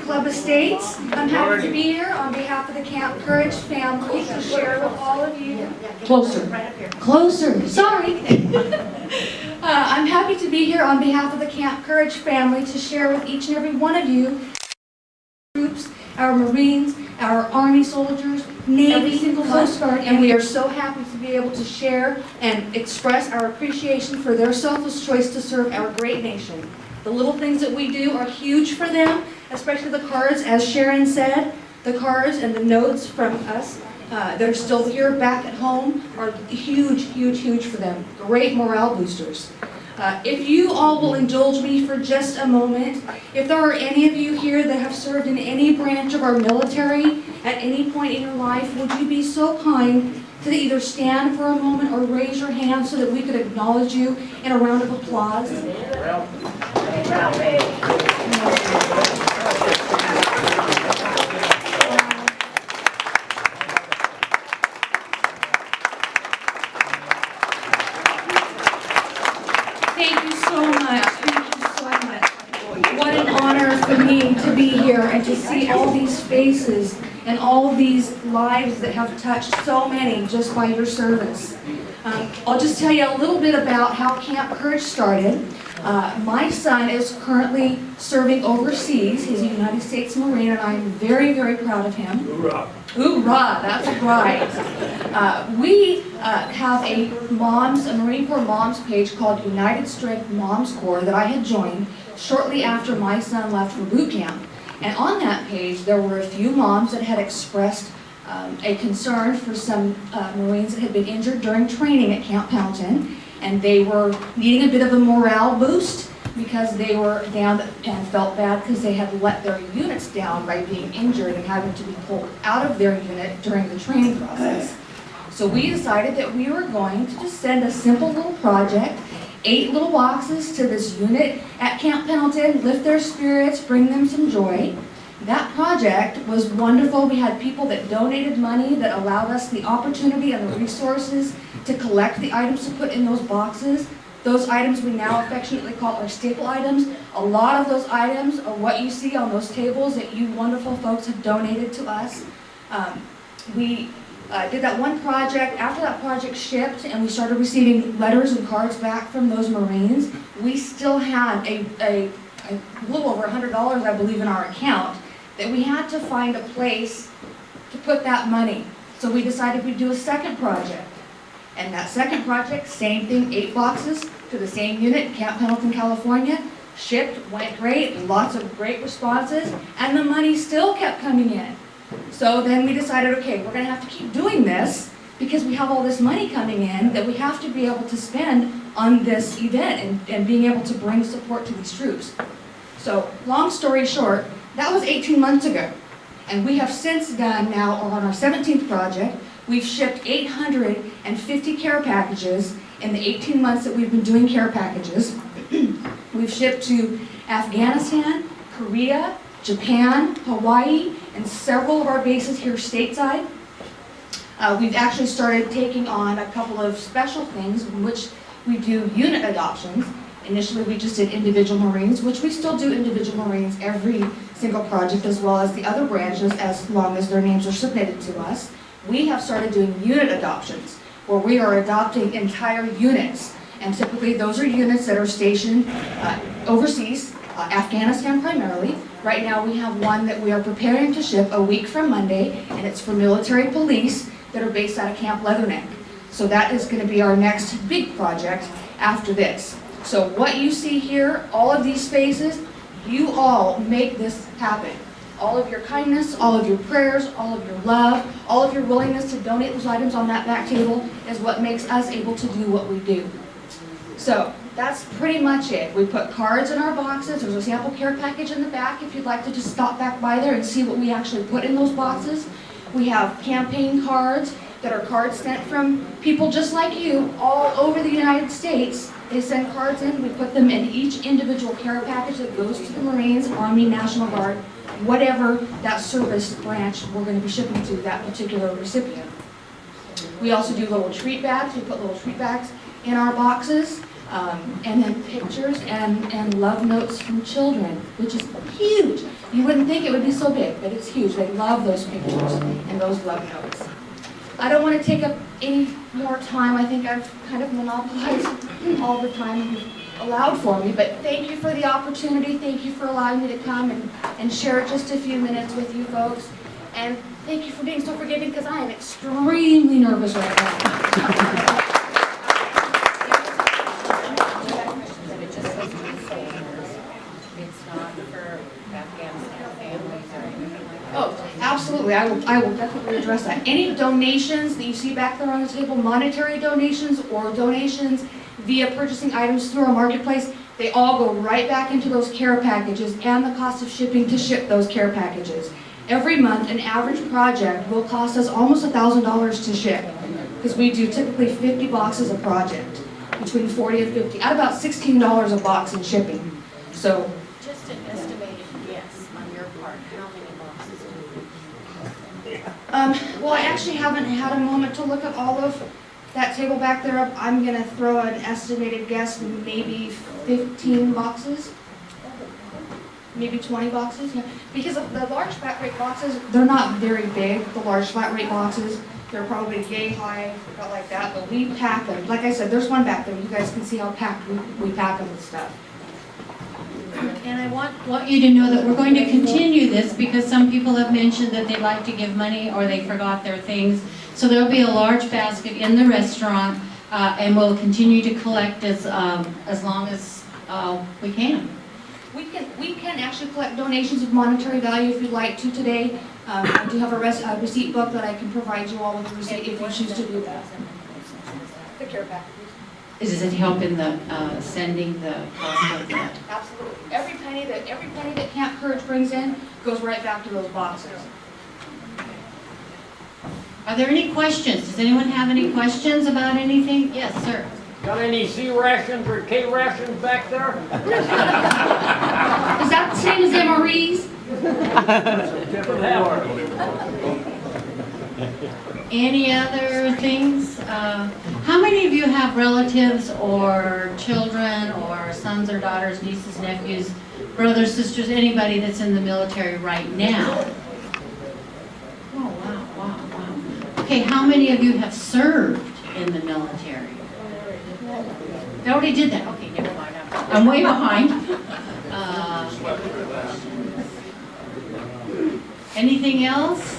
Club Estates. I'm happy to be here on behalf of the Camp Courage family to share with all of you. Closer. Closer. Sorry. I'm happy to be here on behalf of the Camp Courage family to share with each and every one of you troops, our Marines, our Army soldiers, Navy, Coast Guard, and we are so happy to be able to share and express our appreciation for their selfless choice to serve our great nation. The little things that we do are huge for them, especially the cards, as Sharon said, the cards and the notes from us that are still here back at home are huge, huge, huge for them. Great morale boosters. If you all will indulge me for just a moment, if there are any of you here that have served in any branch of our military at any point in your life, would you be so kind to either stand for a moment or raise your hand so that we could acknowledge you in a round of applause? Thank you so much. Thank you so much. What an honor for me to be here and to see all these faces and all these lives that have touched so many just by your service. I'll just tell you a little bit about how Camp Courage started. My son is currently serving overseas. He's a United States Marine, and I'm very, very proud of him. Hoorah! Hoorah, that's right. We have a Marine Corps Moms page called United Strength Moms Corps that I had joined shortly after my son left for boot camp. And on that page, there were a few moms that had expressed a concern for some Marines that had been injured during training at Camp Pendleton, and they were needing a bit of a morale boost because they were down and felt bad because they had let their units down by being injured and having to be pulled out of their unit during the training process. So we decided that we were going to just send a simple little project, 8 little boxes to this unit at Camp Pendleton, lift their spirits, bring them some joy. That project was wonderful. We had people that donated money that allowed us the opportunity and the resources to collect the items to put in those boxes. Those items we now affectionately call our staple items. A lot of those items are what you see on those tables that you wonderful folks have donated to us. We did that one project. After that project shipped and we started receiving letters and cards back from those Marines, we still had a little over $100, I believe, in our account that we had to find a place to put that money. So we decided we'd do a second project. And that second project, same thing, 8 boxes to the same unit in Camp Pendleton, California. Shipped, went great, lots of great responses, and the money still kept coming in. So then we decided, okay, we're gonna have to keep doing this because we have all this money coming in that we have to be able to spend on this event and being able to bring support to these troops. So, long story short, that was 18 months ago. And we have since done now, on our 17th project, we've shipped 850 care packages in the 18 months that we've been doing care packages. We've shipped to Afghanistan, Korea, Japan, Hawaii, and several of our bases here stateside. We've actually started taking on a couple of special things in which we do unit adoptions. Initially, we just did individual Marines, which we still do individual Marines every single project, as well as the other branches as long as their names are submitted to us. We have started doing unit adoptions, where we are adopting entire units. And typically, those are units that are stationed overseas, Afghanistan primarily. Right now, we have one that we are preparing to ship a week from Monday, and it's for military police that are based out of Camp Leatherneck. So that is going to be our next big project after this. So what you see here, all of these faces, you all make this happen. All of your kindness, all of your prayers, all of your love, all of your willingness to donate those items on that back table is what makes us able to do what we do. So that's pretty much it. We put cards in our boxes. There's a sample care package in the back if you'd like to just stop back by there and see what we actually put in those boxes. We have campaign cards that are cards sent from people just like you all over the United States. They send cards in, we put them in each individual care package that goes to the Marines, Army, National Guard, whatever that service branch we're going to be shipping to that particular recipient. We also do little treat bags. We put little treat bags in our boxes. And then pictures and love notes from children, which is huge. You wouldn't think it would be so big, but it's huge. They love those pictures and those love notes. I don't want to take up any more time. I think I've kind of monopolized all the time you've allowed for me, but thank you for the opportunity. Thank you for allowing me to come and share just a few minutes with you folks. And thank you for being so forgiving, because I am extremely nervous right now. Oh, absolutely. I will definitely address that. Any donations that you see back there on the table, monetary donations or donations via purchasing items through our marketplace, they all go right back into those care packages and the cost of shipping to ship those care packages. Every month, an average project will cost us almost $1,000 to ship, because we do typically 50 boxes a project, between 40 and 50, at about $16 a box in shipping. So, just an estimated guess on your part, how many boxes do you think? well, I actually haven't had a moment to look at all of that table back there. I'm going to throw an estimated guess, maybe 15 boxes. Maybe 20 boxes, yeah. Because of the large flat rate boxes, they're not very big, the large flat rate boxes. They're probably yay high, about like that, but we pack them. Like I said, there's one back there. You guys can see how packed we pack them with stuff. And I want you to know that we're going to continue this, because some people have mentioned that they'd like to give money or they forgot their things. So there'll be a large basket in the restaurant, and we'll continue to collect as long as we can. We can actually collect donations of monetary value if you'd like to today. I do have a receipt book that I can provide you all with a receipt if you choose to do that. The care package. Does it help in the sending the cost of that? Absolutely. Every penny that Camp Courage brings in goes right back to those boxes. Are there any questions? Does anyone have any questions about anything? Yes, sir. Got any C rations or K rations back there? Is that the same as MREs? Any other things? How many of you have relatives or children or sons or daughters, nieces, nephews, brothers, sisters, anybody that's in the military right now? Oh, wow. Okay, how many of you have served in the military? I already did that. Okay, never mind. I'm way behind. Anything else?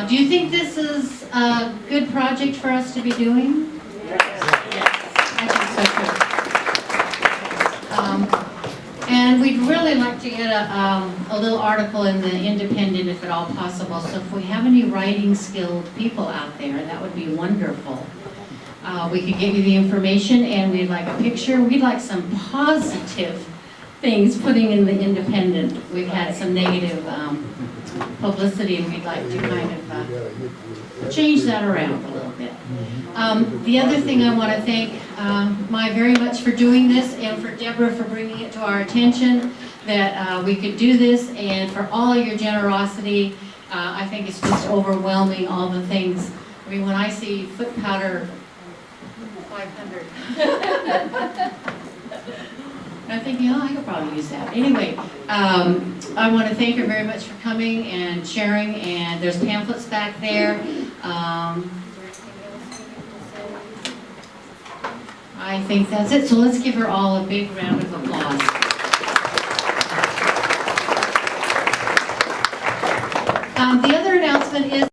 Do you think this is a good project for us to be doing? Yes. I think so too. And we'd really like to get a little article in the Independent, if at all possible. So if we have any writing skilled people out there, that would be wonderful. We could give you the information, and we'd like a picture. We'd like some positive things putting in the Independent. We've had some negative publicity, and we'd like to kind of change that around a little bit. The other thing I want to thank Mai very much for doing this, and for Deborah for bringing it to our attention that we could do this, and for all of your generosity. I think it's just overwhelming, all the things. I mean, when I see foot powder 500. I'm thinking, oh, I could probably use that. Anyway, I want to thank her very much for coming and sharing, and there's pamphlets back there. I think that's it. So let's give her all a big round of applause. The other announcement is